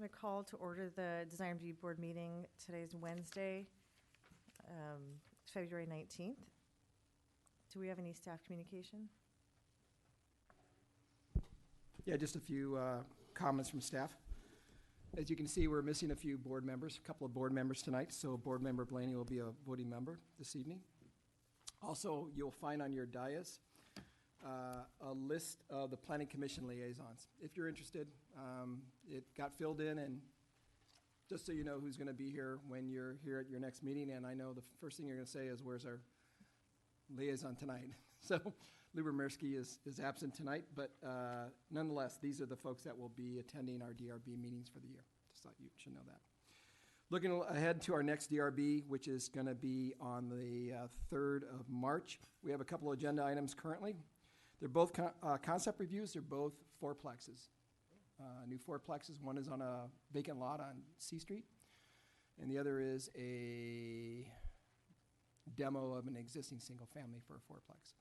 I'm going to call to order the Design Review Board meeting. Today's Wednesday, February 19th. Do we have any staff communication? Yeah, just a few comments from staff. As you can see, we're missing a few board members, a couple of board members tonight, so Board Member Blaney will be a voting member this evening. Also, you'll find on your dais a list of the Planning Commission liaisons. If you're interested, it got filled in, and just so you know who's going to be here when you're here at your next meeting, and I know the first thing you're going to say is, where's our liaison tonight? So Luber Mirsky is absent tonight, but nonetheless, these are the folks that will be attending our DRB meetings for the year. Just thought you should know that. Looking ahead to our next DRB, which is going to be on the 3rd of March, we have a couple of agenda items currently. They're both concept reviews. They're both fourplexes, new fourplexes. One is on a vacant lot on C Street, and the other is a demo of an existing single family for a fourplex.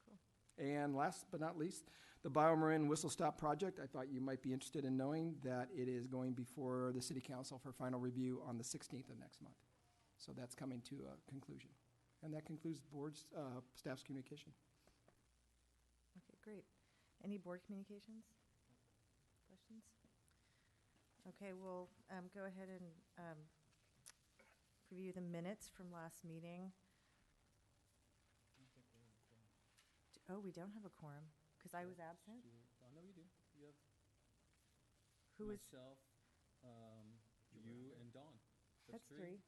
Cool. And last but not least, the BioMarin Whistle Stop project. I thought you might be interested in knowing that it is going before the City Council for final review on the 16th of next month. So that's coming to a conclusion. And that concludes the board's staff's communication. Okay, great. Any board communications? Questions? Okay, we'll go ahead and review the minutes from last meeting. Oh, we don't have a quorum because I was absent. Oh, no, you do. You have Who was? myself, you, and Dawn. That's three.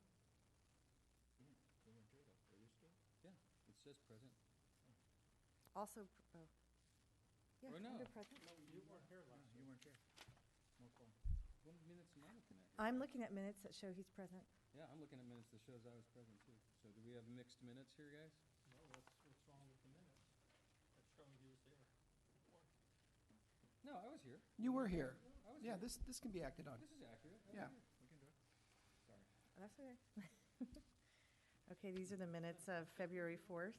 Yeah, it says present. Also, oh, yeah, Or no. under present. You weren't here last week. You weren't here. No call. What minutes am I looking at? I'm looking at minutes that show he's present. Yeah, I'm looking at minutes that shows I was present too. So do we have mixed minutes here, guys? No, what's wrong with the minutes? That's showing he was there before. No, I was here. You were here. I was Yeah, here. this can be acted on. This is accurate. I was Yeah. here. We can do it. Sorry. That's okay. Okay, these are the minutes of February 4th.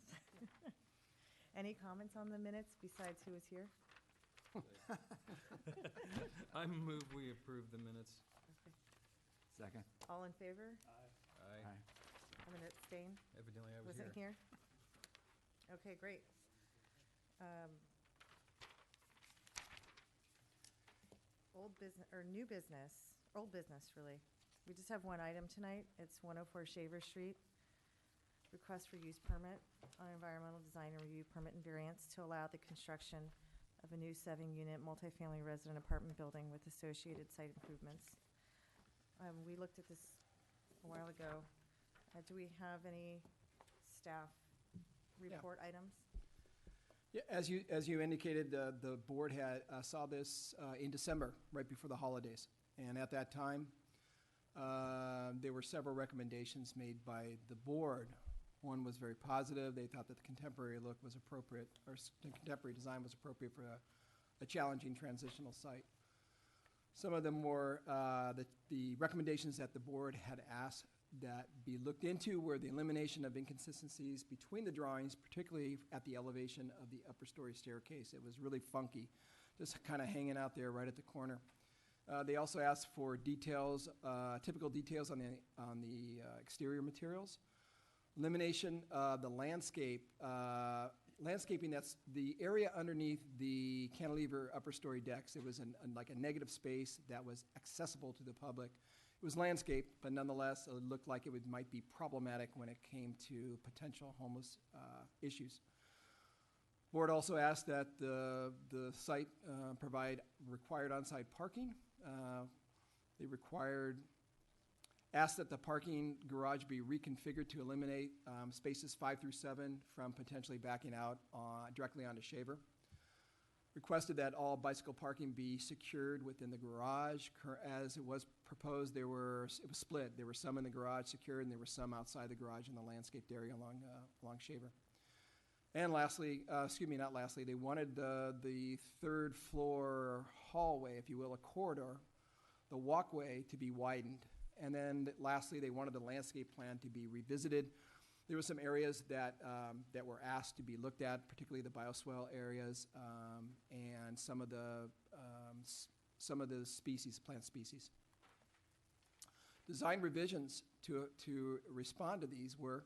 Any comments on the minutes besides who was here? I move we approve the minutes. Okay. Second. All in favor? Aye. I'm going to abstain. Evidently I was Wasn't here. here? Okay, great. Old business, or new business, old business, really. We just have one item tonight. It's 104 Shaver Street. Request for use permit on environmental design and review permit and variance to allow the construction of a new 7-unit multifamily resident apartment building with associated site improvements. We looked at this a while ago. Do we have any staff report items? Yeah, as you indicated, the board had saw this in December, right before the holidays, and at that time, there were several recommendations made by the board. One was very positive. They thought that the contemporary look was appropriate, or the contemporary design was appropriate for a challenging transitional site. Some of them were the recommendations that the board had asked that be looked into were the elimination of inconsistencies between the drawings, particularly at the elevation of the upper story staircase. It was really funky, just kind of hanging out there right at the corner. They also asked for details, typical details on the exterior materials. Elimination of the landscaping that's the area underneath the cantilever upper story decks. It was like a negative space that was accessible to the public. It was landscaped, but nonetheless, it looked like it might be problematic when it came to potential homeless issues. Board also asked that the site provide required on-site parking. They asked that the parking garage be reconfigured to eliminate spaces 5 through 7 from potentially backing out directly onto Shaver. Requested that all bicycle parking be secured within the garage. As it was proposed, it was split. There were some in the garage secured, and there were some outside the garage in the landscaped area along Shaver. And lastly, not lastly, they wanted the third floor hallway, if you will, a corridor, the walkway to be widened. And then lastly, they wanted the landscape plan to be revisited. There were some areas that were asked to be looked at, particularly the bioswale areas, and some of the some of the species, plant species. Design revisions to respond to these were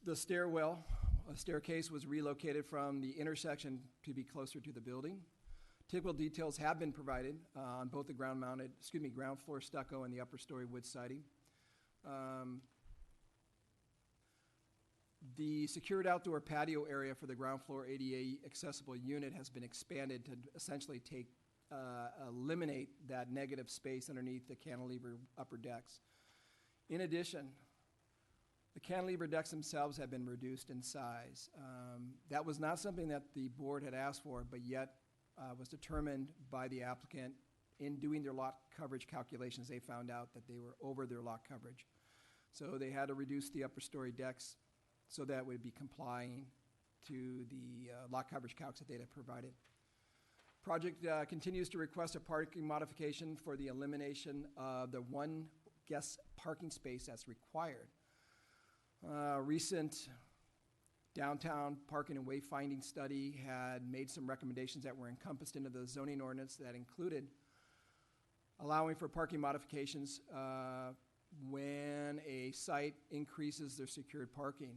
the staircase was relocated from the intersection to be closer to the building. Typical details have been provided on both the ground floor stucco and the upper story wood siding. The secured outdoor patio area for the ground floor ADA accessible unit has been expanded to essentially eliminate that negative space underneath the cantilever upper decks. In addition, the cantilever decks themselves have been reduced in size. That was not something that the board had asked for, but yet was determined by the applicant in doing their lot coverage calculations. They found out that they were over their lot coverage. So they had to reduce the upper story decks so that would be complying to the lot coverage calcs that they had provided. Project continues to request a parking modification for the elimination of the one guest parking space that's required. Recent downtown parking and wayfinding study had made some recommendations that were encompassed into the zoning ordinance that included allowing for parking modifications when a site increases their secured parking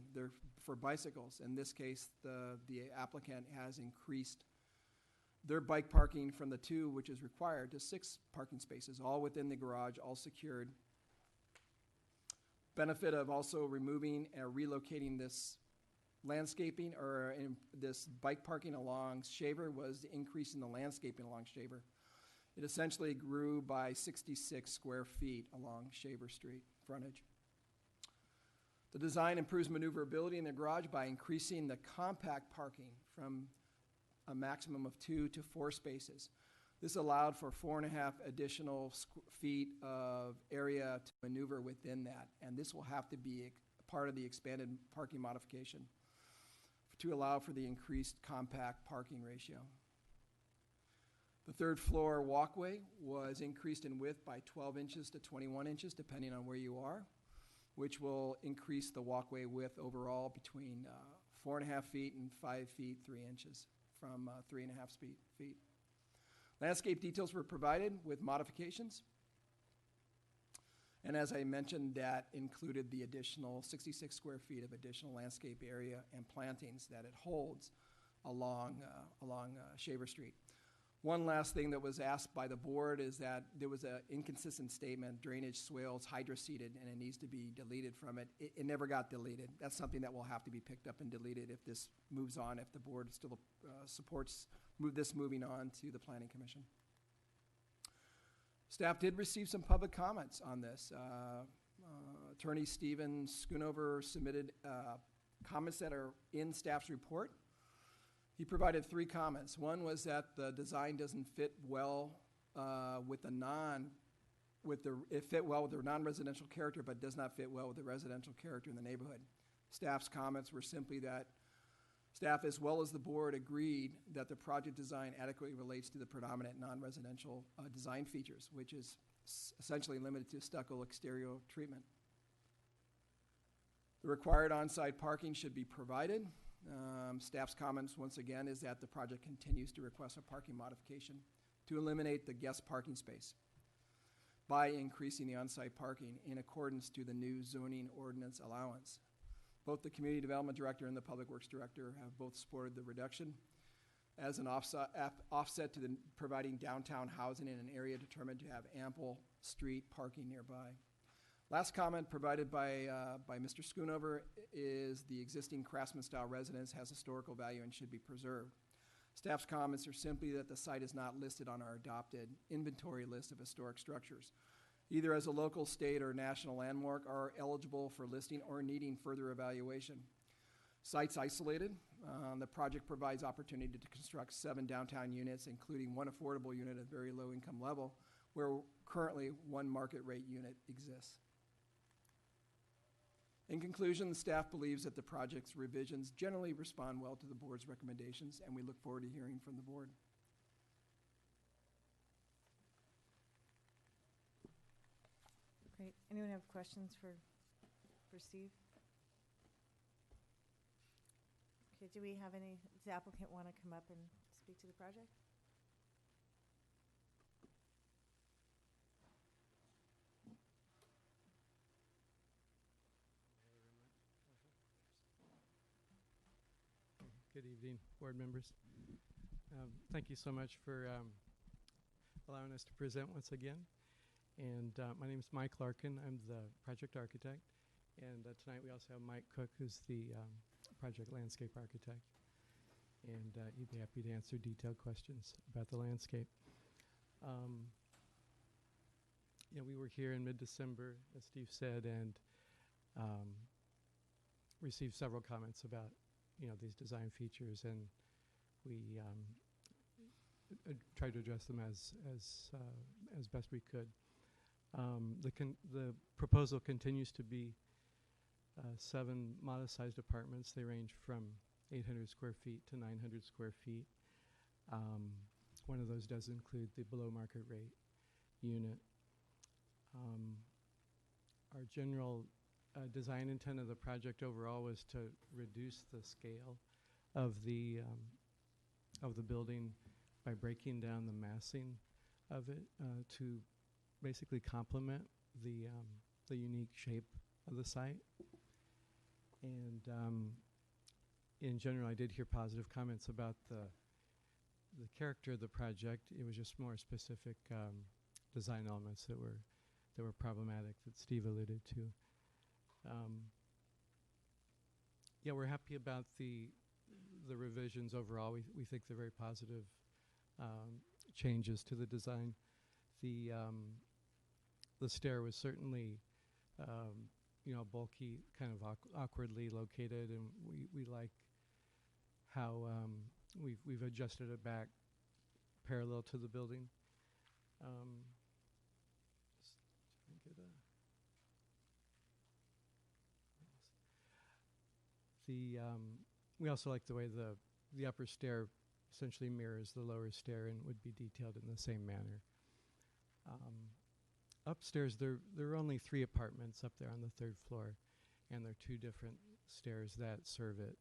for bicycles. In this case, the applicant has increased their bike parking from the 2, which is required, to 6 parking spaces, all within the garage, all secured. Benefit of also removing and relocating this landscaping or this bike parking along Shaver was the increase in the landscaping along Shaver. It essentially grew by 66 square feet along Shaver Street frontage. The design improves maneuverability in the garage by increasing the compact parking from a maximum of 2 to 4 spaces. This allowed for 4.5 additional feet of area to maneuver within that, and this will have to be part of the expanded parking modification to allow for the increased compact parking ratio. The 3rd floor walkway was increased in width by 12 inches to 21 inches, depending on where you are, which will increase the walkway width overall between 4.5 feet and 5 feet 3 inches from 3.5 feet. Landscape details were provided with modifications. And as I mentioned, that included the additional 66 square feet of additional landscape area and plantings that it holds along Shaver Street. One last thing that was asked by the board is that there was an inconsistent statement, drainage swales hydroseeded, and it needs to be deleted from it. It never got deleted. That's something that will have to be picked up and deleted if this moves on, if the board still supports moving on to the Planning Commission. Staff did receive some public comments on this. Attorney Stephen Schoonover submitted comments that are in staff's report. He provided 3 comments. One was that the design doesn't fit well it fit well with their non-residential character, but does not fit well with the residential character in the neighborhood. Staff's comments were simply that staff, as well as the board, agreed that the project design adequately relates to the predominant non-residential design features, which is essentially limited to stucco exterior treatment. The required on-site parking should be provided. Staff's comments, once again, is that the project continues to request a parking modification to eliminate the guest parking space by increasing the on-site parking in accordance to the new zoning ordinance allowance. Both the Community Development Director and the Public Works Director have both supported the reduction as an offset to providing downtown housing in an area determined to have ample street parking nearby. Last comment provided by Mr. Schoonover is the existing craftsman-style residence has historical value and should be preserved. Staff's comments are simply that the site is not listed on our adopted inventory list of historic structures, either as a local, state, or national landmark, are eligible for listing or needing further evaluation. Site's isolated. The project provides opportunity to construct 7 downtown units, including 1 affordable unit at very low income level, where currently 1 market rate unit exists. In conclusion, the staff believes that the project's revisions generally respond well to the board's recommendations, and we look forward to hearing from the board. Great. Anyone have questions for Steve? Okay, does the applicant want to come up and speak to the project? Good evening, board members. Thank you so much for allowing us to present once again. And my name is Mike Larkin. I'm the project architect. And tonight we also have Mike Cook, who's the project landscape architect. And he'd be happy to answer detailed questions about the landscape. We were here in mid-December, as Steve said, and received several comments about these design features, and we tried to address them as best we could. The proposal continues to be 7 modest-sized apartments. They range from 800 square feet to 900 square feet. One of those does include the below-market rate unit. Our general design intent of the project overall was to reduce the scale of the building by breaking down the massing of it to basically complement the unique shape of the site. And in general, I did hear positive comments about the character of the project. It was just more specific design elements that were problematic that Steve alluded to. We're happy about the revisions overall. We think they're very positive changes to the design. The stair was certainly bulky, kind of awkwardly located, and we like how we've adjusted it back parallel to the building. We also like the way the upper stair essentially mirrors the lower stair and would be detailed in the same manner. Upstairs, there are only 3 apartments up there on the 3rd floor, and there are 2 different stairs that serve it.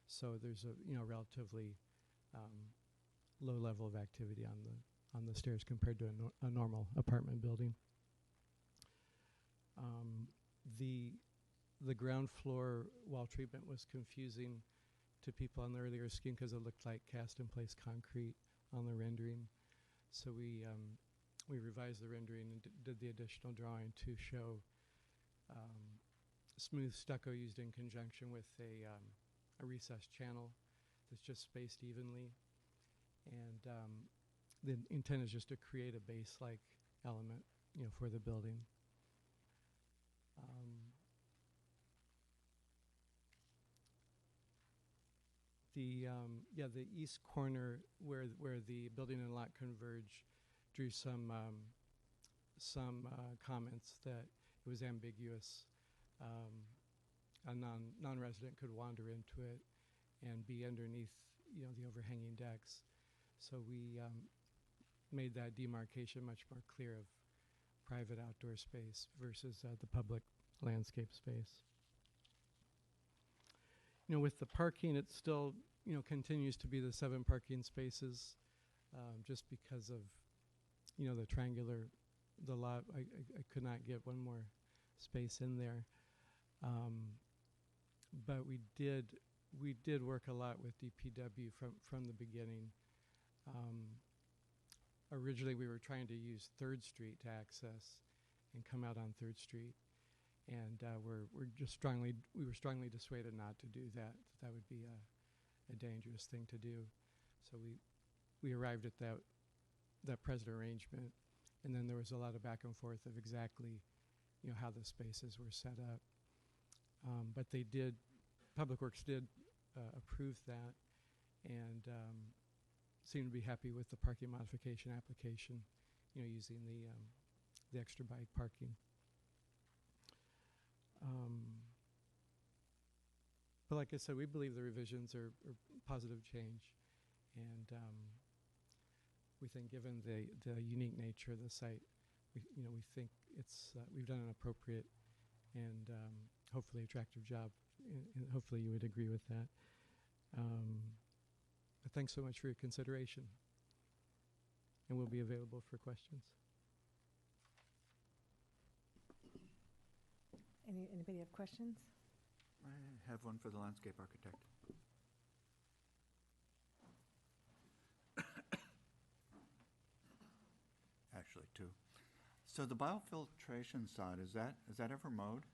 So there's a relatively low level of activity on the stairs compared to a normal apartment building. The ground floor wall treatment was confusing to people on the earlier scheme because it looked like cast-in-place concrete on the rendering. So we revised the rendering and did the additional drawing to show smooth stucco used in conjunction with a recessed channel that's just spaced evenly. And the intent is just to create a base-like element, for the building. The east corner where the building and lot converge drew some comments that it was ambiguous. A non-resident could wander into it and be underneath, the overhanging decks. So we made that demarcation much more clear of private outdoor space versus the public landscape space. With the parking, it still, continues to be the 7 parking spaces, just because of, the lot. I could not get one more space in there. But we did work a lot with DPW from the beginning. Originally, we were trying to use 3rd Street to access and come out on 3rd Street. And we were strongly dissuaded not to do that. That would be a dangerous thing to do. So we arrived at that present arrangement, and then there was a lot of back and forth of exactly, how the spaces were set up. But Public Works did approve that, and seemed to be happy with the parking modification application, using the extra bike parking. But like I said, we believe the revisions are positive change, and we think, given the unique nature of the site, we think we've done an appropriate and hopefully attractive job, and hopefully you would agree with that. But thanks so much for your consideration, and we'll be available for questions. Anybody have questions? I have one for the landscape architect. actually, too. So the biofiltration side, is that ever mowed?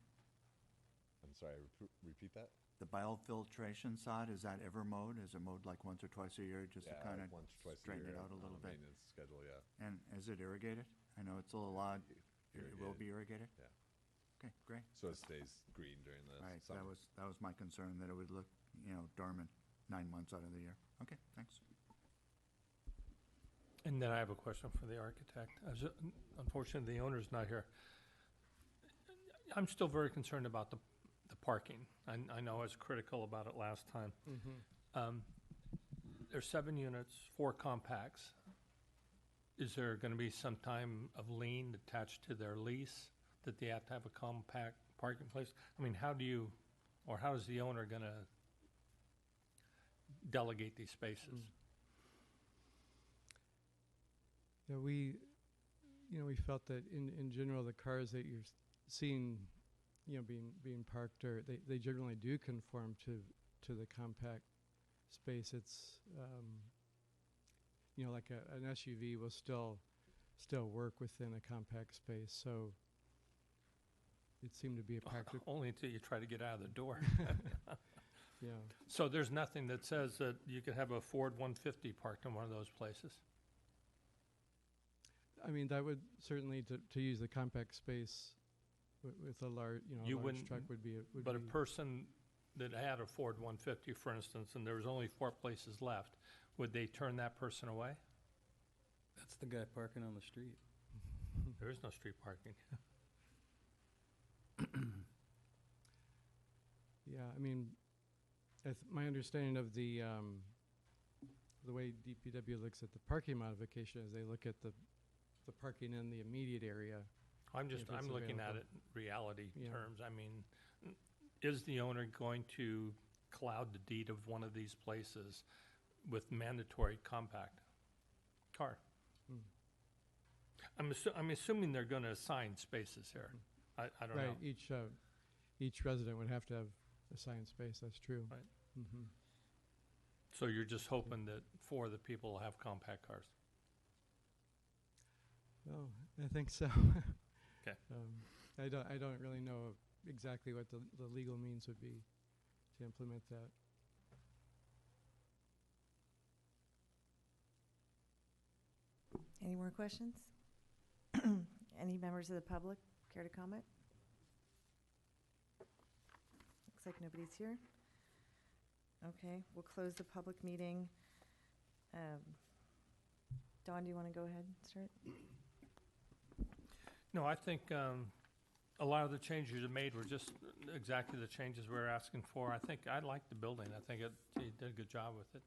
I'm sorry, repeat that? The biofiltration side, is that ever mowed? Is it mowed like once or twice a year, just to Yeah, kind of once or twice a straighten it year out a on little the bit? maintenance schedule, yeah. And is it irrigated? I know it's a little odd. It will Irrigated. be irrigated? Yeah. Okay, great. So it stays green during the Right, summer. that was my concern, that it would look, dormant 9 months out of the year. Okay, thanks. And then I have a question for the architect. Unfortunately, the owner's not here. I'm still very concerned about the parking. I know I was critical about it last time. There's 7 units, 4 compacts. Is there going to be some time of lien attached to their lease that they have to have a compact parking place? I mean, how is the owner going to delegate these spaces? Yeah, we felt that in general, the cars that you're seeing, being parked, or they generally do conform to the compact space. It's, like an SUV will still work within a compact space. So it seemed to be a practical. Only until you try to get out of the door. Yeah. So there's nothing that says that you could have a Ford 150 parked in one of those places? I mean, that would certainly to use the compact space with a large, You a large wouldn't- truck would be. But a person that had a Ford 150, for instance, and there was only 4 places left, would they turn that person away? That's the guy parking on the street. There is no street parking. Yeah, I mean, my understanding of the way DPW looks at the parking modification is they look at the parking in the immediate area. I'm If it's looking at available. it in reality Yeah. terms. I mean, is the owner going to cloud the deed of one of these places with mandatory compact car? I'm assuming they're going to assign spaces here. I don't know. Right, each resident would have to have assigned space, that's true. Right. Mm-hmm. So you're just hoping that 4 of the people will have compact cars? Well, I think so. Okay. I don't really know exactly what the legal means would be to implement that. Any more questions? Any members of the public care to comment? Looks like nobody's here. Okay, we'll close the public meeting. Dawn, do you want to go ahead and start? No, I think a lot of the changes you made were just exactly the changes we were asking for. I like the building. I think you did a good job with it.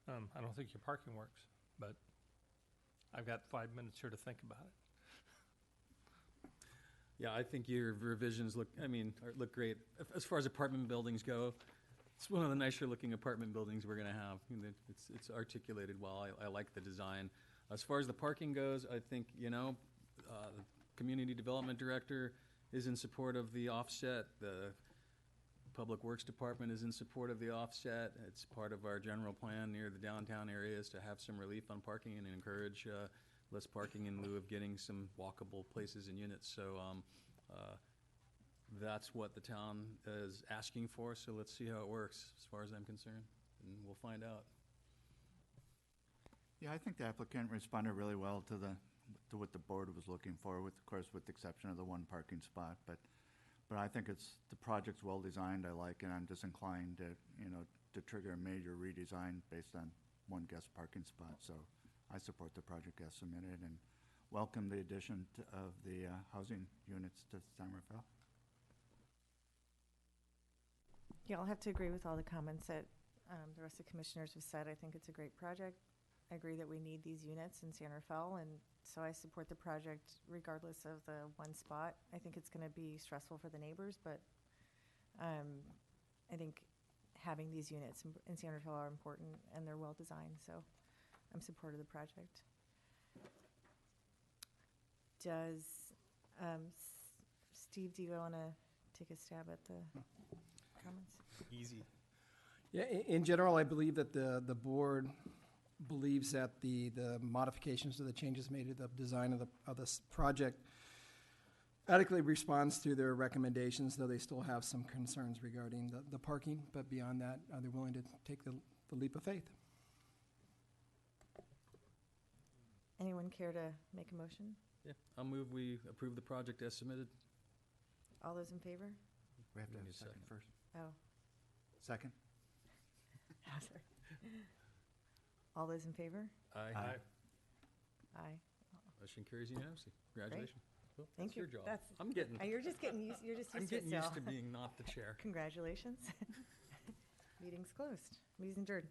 I don't think your parking works, but I've got 5 minutes here to think about it. Yeah, I think your revisions look great. As far as apartment buildings go, it's one of the nicer looking apartment buildings we're gonna have. It's articulated well. I like the design. As far as the parking goes, I think, the Community Development Director is in support of the offset. The Public Works Department is in support of the offset. It's part of our general plan near the downtown areas to have some relief on parking and encourage less parking in lieu of getting some walkable places and units. So that's what the town is asking for. So let's see how it works as far as I'm concerned, and we'll find out. Yeah, I think the applicant responded really well to what the board was looking for, of course, with the exception of the 1 parking spot. But I think the project's well designed. I like it. I'm disinclined to trigger a major redesign based on 1 guest parking spot. So I support the project as submitted and welcome the addition of the housing units to San Rafael. Yeah, I'll have to agree with all the comments that the rest of the commissioners have said. I think it's a great project. I agree that we need these units in San Rafael, and so I support the project regardless of the 1 spot. I think it's going to be stressful for the neighbors, but I think having these units in San Rafael are important, and they're well designed, so I'm supportive of the project. Does, Steve, do you want to take a stab at the comments? Easy. Yeah, in general, I believe that the board believes that the modifications or the changes made to the design of this project adequately responds to their recommendations, though they still have some concerns regarding the parking. But beyond that, they're willing to take the leap of faith. Anyone care to make a motion? Yeah, I'll move we approve the project as submitted. All those in favor? We have to We have need a a second second. first. Oh, Second? sorry. All those in favor? Aye. Aye. Motion carries unanimously. Congratulations. Well, Thank that's you. your job. That's- I'm getting, You're just getting used, you're just I'm used to it getting used still. to being not the chair. Congratulations. Meeting's closed. Meeting's adjourned.